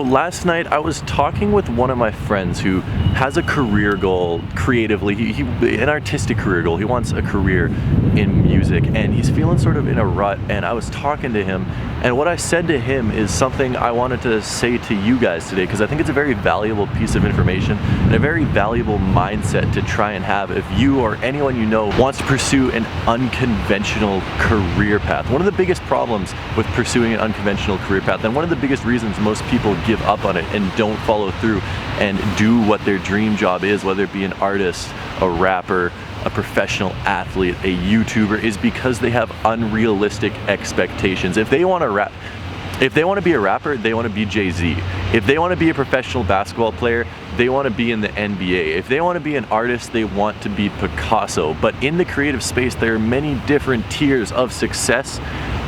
Last night I was talking with one of my friends who has a career goal creatively, an artistic career goal. He wants a career in music and he's feeling sort of in a rut, and I was talking to him, and what I said to him is something I wanted to say to you guys today, because I think it's a very valuable piece of information and a very valuable mindset to try and have if you or anyone you know wants to pursue an unconventional career path. One of the biggest problems with pursuing an unconventional career path, and one of the biggest reasons most people give up on it and don't follow through and do what their dream job is, whether it be an artist, a rapper, a professional athlete, a YouTuber, is because they have unrealistic expectations. If they want to be a rapper, they want to be Jay-Z. If they want to be a professional basketball player, they want to be in the NBA. If they want to be an artist, they want to be Picasso. But in the creative space, there are many different tiers of success,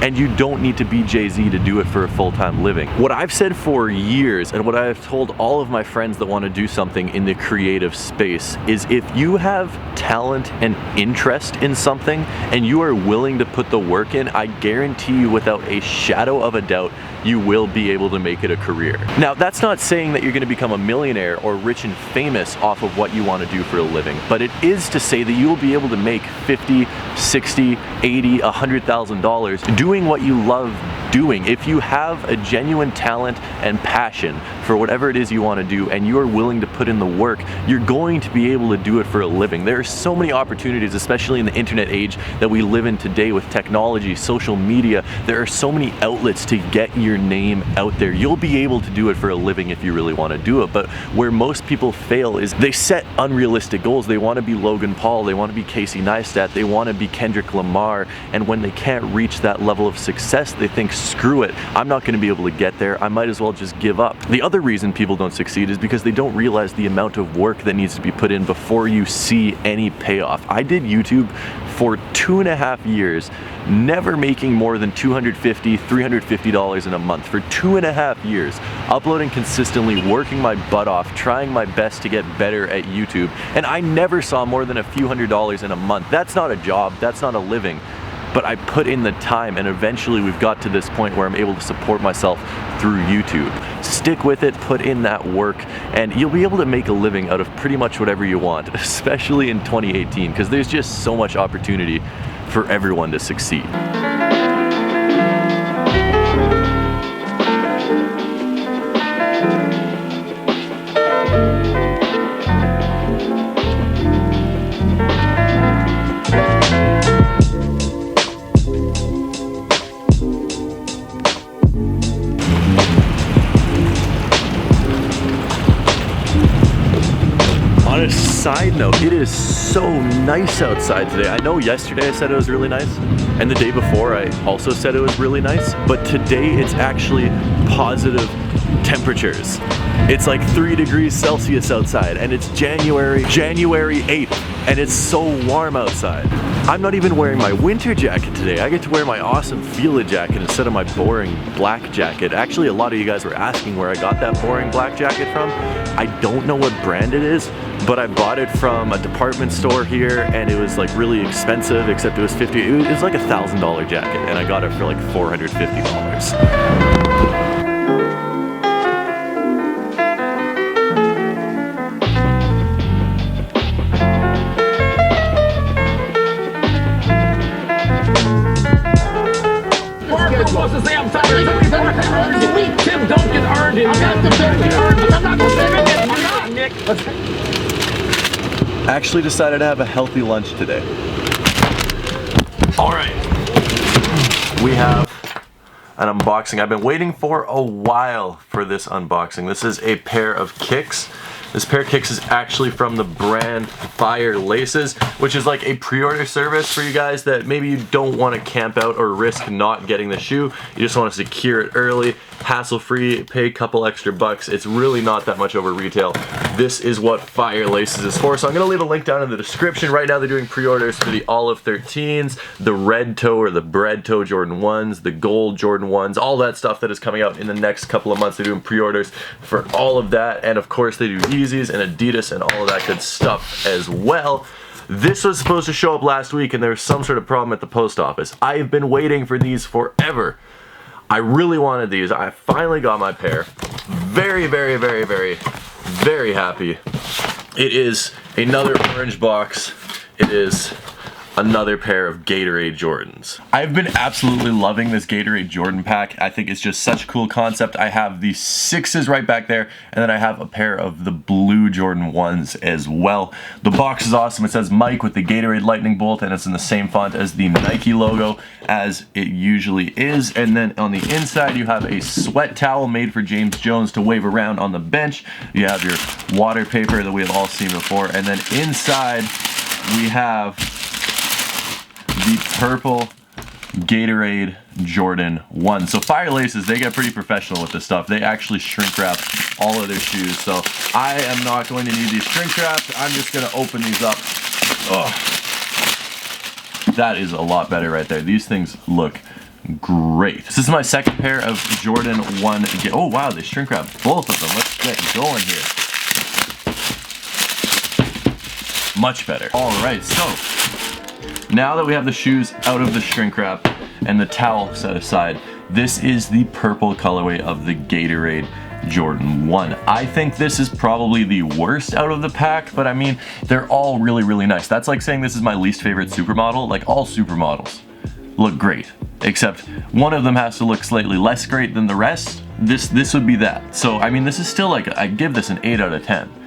and you don't need to be Jay-Z to do it for a full-time living. What I've said for years, and what I've told all of my friends that want to do something in the creative space, is if you have talent and interest in something, and you are willing to put the work in, I guarantee you without a shadow of a doubt, you will be able to make it a career. Now, that's not saying that you're going to become a millionaire or rich and famous off of what you want to do for a living, but it is to say that you will be able to make $50, $60, $80, $100,000 doing what you love doing. If you have a genuine talent and passion for whatever it is you want to do, and you are willing to put in the work, you're going to be able to do it for a living. There are so many opportunities, especially in the internet age that we live in today with technology, social media. There are so many outlets to get your name out there. You'll be able to do it for a living if you really want to do it. But where most people fail is they set unrealistic goals. They want to be Logan Paul, they want to be Casey Neistat, they want to be Kendrick Lamar, and when they can't reach that level of success, they think, screw it, I'm not going to be able to get there, I might as well just give up. The other reason people don't succeed is because they don't realize the amount of work that needs to be put in before you see any payoff. I did YouTube for 2.5 years, never making more than $250, $350 in a month for 2.5 years, uploading consistently, working my butt off, trying my best to get better at YouTube, and I never saw more than a few $100s in a month. That's not a job, that's not a living. But I put in the time, and eventually we've got to this point where I'm able to support myself through YouTube. Stick with it, put in that work, and you'll be able to make a living out of pretty much whatever you want, especially in 2018, because there's just so much opportunity for everyone to succeed. On a side note, it is so nice outside today. I know yesterday I said it was really nice, and the day before I also said it was really nice, but today it's actually positive temperatures. It's like 3 degrees Celsius outside, and it's January 8th, and it's so warm outside. I'm not even wearing my winter jacket today. I get to wear my awesome Fila jacket instead of my boring black jacket. Actually, a lot of you guys were asking where I got that boring black jacket from. I don't know what brand it is, but I bought it from a department store here, and it was like really expensive, except it was it was like $1,000 jacket, and I got it for like $450. Actually decided to have a healthy lunch today. All right, we have an unboxing I've been waiting for a while for this unboxing. This is a pair of kicks This pair of kicks is actually from the brand Fire Laces, which is like a pre-order service for you guys that maybe you don't want to camp out or risk not getting the shoe. You just want to secure it early, hassle-free, pay a couple extra bucks. It's really not that much over retail. This is what Fire Laces is for. So I'm going to leave a link down in the description. Right now they're doing pre-orders for the Olive 13s, the red toe or the bread toe Jordan 1s, the gold Jordan 1s, all that stuff that is coming out in the next couple of months. They're doing pre-orders for all of that, and of course they do Yeezys and Adidas and all of that good stuff as well. This was supposed to show up last week and there was some sort of problem at the post office. I've been waiting for these forever. I really wanted these. I finally got my pair. Very, very, very, very, very happy. It is another orange box. It is another pair of Gatorade Jordans. I've been absolutely loving this Gatorade Jordan pack. I think it's just such a cool concept. I have the 6s right back there, and then I have a pair of the blue Jordan 1s as well. The box is awesome. It says Mike with the Gatorade lightning bolt, and it's in the same font as the Nike logo as it usually is. And then on the inside you have a sweat towel made for James Jones to wave around on the bench. You have your water paper that we have all seen before, and then inside we have the purple Gatorade Jordan 1. So Fire Laces, they get pretty professional with this stuff. They actually shrink wrap all of their shoes. So I am not going to need these shrink wrapped. I'm just going to open these up. Oh, that is a lot better right there. These things look great. This is my second pair of Jordan 1. Oh wow, they shrink wrap both of them. Let's get going here. Much better. All right, so now that we have the shoes out of the shrink wrap and the towel set aside, this is the purple colorway of the Gatorade Jordan 1. I think this is probably the worst out of the pack, but I mean, they're all really, really nice. That's like saying this is my least favorite supermodel. Like, all supermodels look great, except one of them has to look slightly less great than the rest. This would be that. So, I mean, this is still like, I give this an 8 out of 10.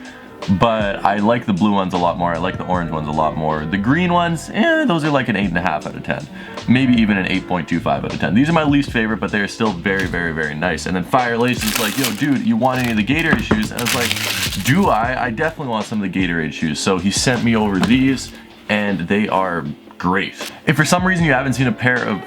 But I like the blue ones a lot more. I like the orange ones a lot more. The green ones, those are like an 8.5 out of 10. Maybe even an 8.25 out of 10. These are my least favorite, but they're still very, very, very nice. And then Fire Laces is like, yo, dude, you want any of the Gatorade shoes? And I was like, do I? I definitely want some of the Gatorade shoes. So he sent me over these, and they are great. If for some reason you haven't seen a pair of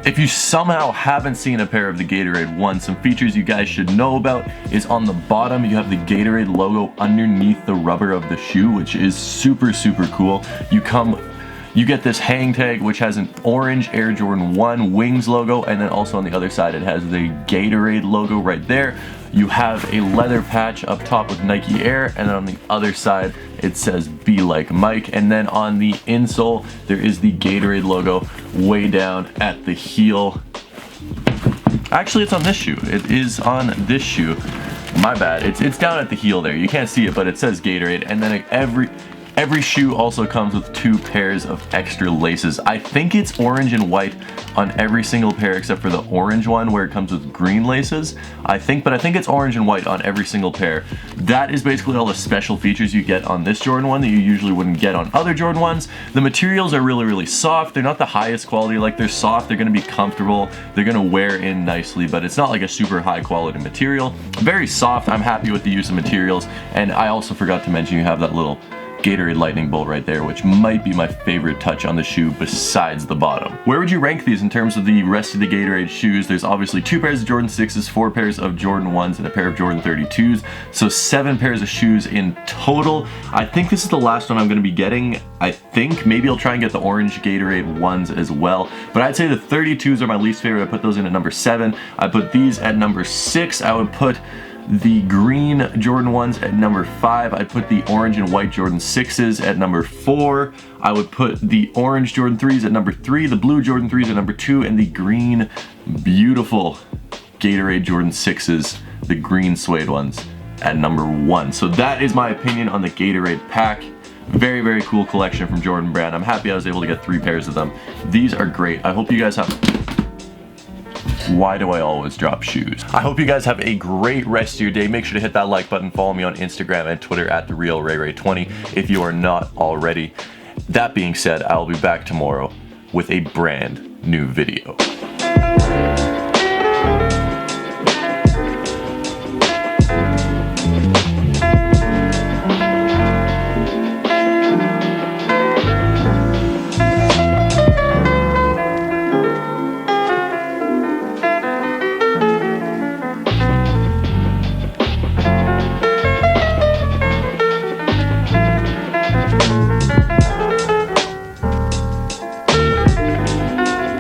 If you somehow haven't seen a pair of the Gatorade 1, some features you guys should know about is on the bottom you have the Gatorade logo underneath the rubber of the shoe, which is super, super cool. You get this hang tag which has an orange Air Jordan 1 Wings logo, and then also on the other side it has the Gatorade logo right there. You have a leather patch up top with Nike Air, and then on the other side it says Be Like Mike, and then on the insole there is the Gatorade logo way down at the heel. Actually, it's on this shoe. It is on this shoe. My bad. It's down at the heel there. You can't see it, but it says Gatorade, and then every shoe also comes with 2 pairs of extra laces. I think it's orange and white on every single pair except for the orange one where it comes with green laces. But I think it's orange and white on every single pair. That is basically all the special features you get on this Jordan 1 that you usually wouldn't get on other Jordan 1s. The materials are really, really soft. They're not the highest quality. Like, they're soft, they're gonna be comfortable, they're gonna wear in nicely, but it's not like a super high quality material. Very soft. I'm happy with the use of materials, and I also forgot to mention you have that little Gatorade lightning bolt right there, which might be my favorite touch on the shoe besides the bottom. Where would you rank these in terms of the rest of the Gatorade shoes? There's obviously 2 pairs of Jordan 6s, 4 pairs of Jordan 1s, and a pair of Jordan 32s, so 7 pairs of shoes in total. I think this is the last one I'm going to be getting. I think maybe I'll try and get the orange Gatorade 1s as well, but I'd say the 32s are my least favorite. I put those in at number 7. I put these at number 6. I would put the green Jordan 1s at number 5. I'd put the orange and white Jordan 6s at number 4. I would put the orange Jordan 3s at number 3, the blue Jordan 3s at number 2, and the green, beautiful Gatorade Jordan 6s, the green suede ones, at number 1. So that is my opinion on the Gatorade pack. Very, very cool collection from Jordan Brand. I'm happy I was able to get 3 pairs of them. These are great. I hope you guys have... Why do I always drop shoes? I hope you guys have a great rest of your day. Make sure to hit that like button. Follow me on Instagram and Twitter at TheRealRayRay20 if you are not already. That being said, I'll be back tomorrow with a brand new video.